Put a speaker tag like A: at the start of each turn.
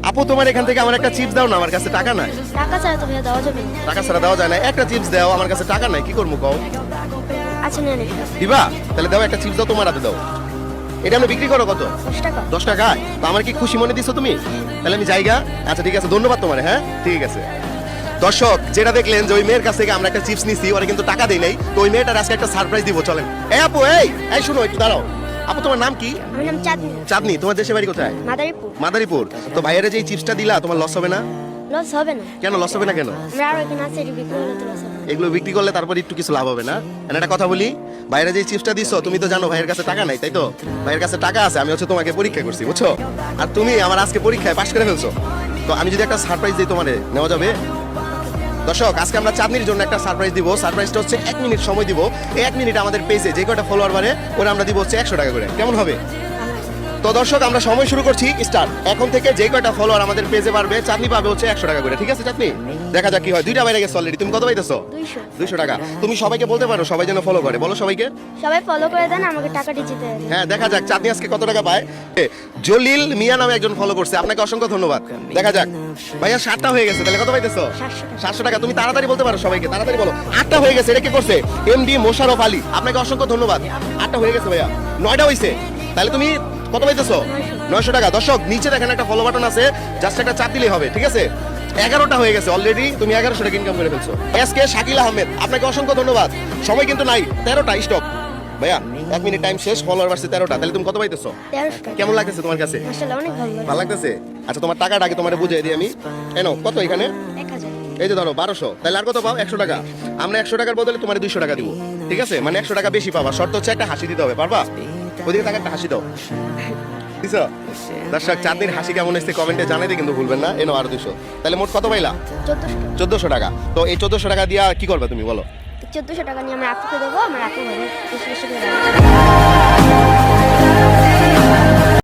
A: আপু তোমার এখান থেকে আমার একটা চিপস দাও না, আমার কাছে টাকা নাই।
B: টাকা ছাড়া তো ভাইয়া দেওয়া যাবে না।
A: টাকা ছাড়া দেওয়া যায় না, একটা চিপস দাও, আমার কাছে টাকা নাই, কি করবো কও?
B: আচ্ছা নেন এটা।
A: দিবা? তাহলে দাও একটা চিপস দাও, তোমার হাতে দাও। এটা আমি বিক্রি করো কত?
B: 10 টাকা।
A: 10 টাকা? তো আমার কি খুশি মনে দিছো তুমি? তাহলে আমি যাইগা। আচ্ছা ঠিক আছে, ধন্যবাদ তোমার। হ্যাঁ ঠিক আছে। দর্শক যেটা দেখলেন যে ওই মেয়ের কাছ থেকে আমরা একটা চিপস নিছি, ওরা কিন্তু টাকা দেই নাই। তো ওই মেয়েটার আজকে একটা সারপ্রাইজ দিব, চলেন। এই আপু, এই শুনো একটু দাঁড়াও। আপু তোমার নাম কি?
B: আমার নাম চাঁদনি।
A: চাঁদনি। তোমার দেশের বাড়ি কোথায়?
B: মাদারীপুর।
A: মাদারীপুর। তো ভাইয়ারে যে এই চিপসটা দিলা, তোমার লস হবে না?
B: লস হবে না।
A: কেন লস হবে না কেন?
B: আমরা আরো এখানে আছে এটি বিক্রি করলে তো লস হবে না।
A: এগুলো বিক্রি করলে তারপর একটু কিছু লাভ হবে না? আর একটা কথা বলি, বাইরে যে চিপসটা দিছো, তুমি তো জানো ভাইয়ের কাছে টাকা নাই, তাই তো? ভাইয়ের কাছে টাকা আছে, আমি হচ্ছে তোমাকে পরীক্ষা করছি, বুঝছো? আর তুমি আমার আজকে পরীক্ষায় পাশ করে ফেলছো। তো আমি যদি একটা সারপ্রাইজ দিই, তোমারে নেওয়া যাবে? দর্শক আজকে আমরা চাঁদনির জন্য একটা সারপ্রাইজ দিব। সারপ্রাইজটা হচ্ছে 1 মিনিট সময় দিব। এই 1 মিনিট আমাদের পেজে যে কয়টা ফলোয়ার বাড়ে ওরা আমরা দিব হচ্ছে 100 টাকা করে। কেমন হবে? তো দর্শক আমরা সময় শুরু করছি, স্টার্ট। এখন থেকে যে কয়টা ফলোয়ার আমাদের পেজে বাড়বে, চাঁদনি পাবে হচ্ছে 100 টাকা করে। ঠিক আছে চাঁদনি? দেখা যাক কি হয়। 2টা বাইরে গেছে অলরেডি। তুমি কত পাইতেছো?
B: 200।
A: 200 টাকা। তুমি সবাইকে বলতে পারো, সবাই যেন ফলো করে। বলো সবাইকে।
B: সবাই ফলো করে দেন, আমাকে টাকাটি জিতে দেন।
A: হ্যাঁ দেখা যাক চাঁদনি আজকে কত টাকা পায়। জলিল মিয়া নামে একজন ফলো করছে, আপনাকে অসংখ্য ধন্যবাদ। দেখা যাক। ভাইয়া 7টা হয়ে গেছে, তাহলে কত পাইতেছো? 700 টাকা। তুমি তাড়াতাড়ি বলতে পারো সবাইকে, তাড়াতাড়ি বলো। 8টা হয়ে গেছে, এটা কে করছে? এমডি মোশাররফ আলী, আপনাকে অসংখ্য ধন্যবাদ। 8টা হয়ে গেছে ভাইয়া। 9টা হইছে, তাহলে তুমি কত পাইতেছো? 900 টাকা। দর্শক নিচে দেখেন একটা ফলো বাটন আছে, জাস্ট একটা চাপ দিলেই হবে। ঠিক আছে? 11টা হয়ে গেছে অলরেডি, তুমি 1100 টাকা ইনকাম করে ফেলছো। এসকে শাকিল আহমেদ, আপনাকে অসংখ্য ধন্যবাদ। সময় কিন্তু নাই, 13টা স্টপ। ভাইয়া 1 মিনিট টাইম শেষ, ফলোয়ার বাড়ছে 13টা, তাহলে তুমি কত পাইতেছো?
B: 1300 টাকা।
A: কেমন লাগতেছে তোমার কাছে?
B: মাশাআল্লাহ অনেক ভালো লাগছে।
A: ভালো লাগতেছে? আচ্ছা তোমার টাকাটা আগে তোমারে বুঝিয়ে দিই আমি। এনো কত এখানে?
B: 1000।
A: এই যে ধরো 1200, তাহলে আর কত পাও? 100 টাকা। আমরা 100 টাকার বদলে তোমার 200 টাকা দিব। ঠিক আছে? মানে 100 টাকা বেশি পাবা। শর্ত হচ্ছে একটা হাসি দিতে হবে, পারবা? ওদিকে টাকা একটা হাসি দাও। দিছো? দর্শক চাঁদনির হাসি কেমন এসেছে কমেন্টে জানাইতে কিন্তু ভুলবেন না। এনো আরো 200, তাহলে মোট কত পাইলা?
B: 1400।
A: 1400 টাকা। তো এই 1400 টাকা দিয়া কি করবে তুমি বলো?
B: 1400 টাকা নিয়ে আমরা আপুকে দেবো, আমার আপু হবে বেশি বেশি করে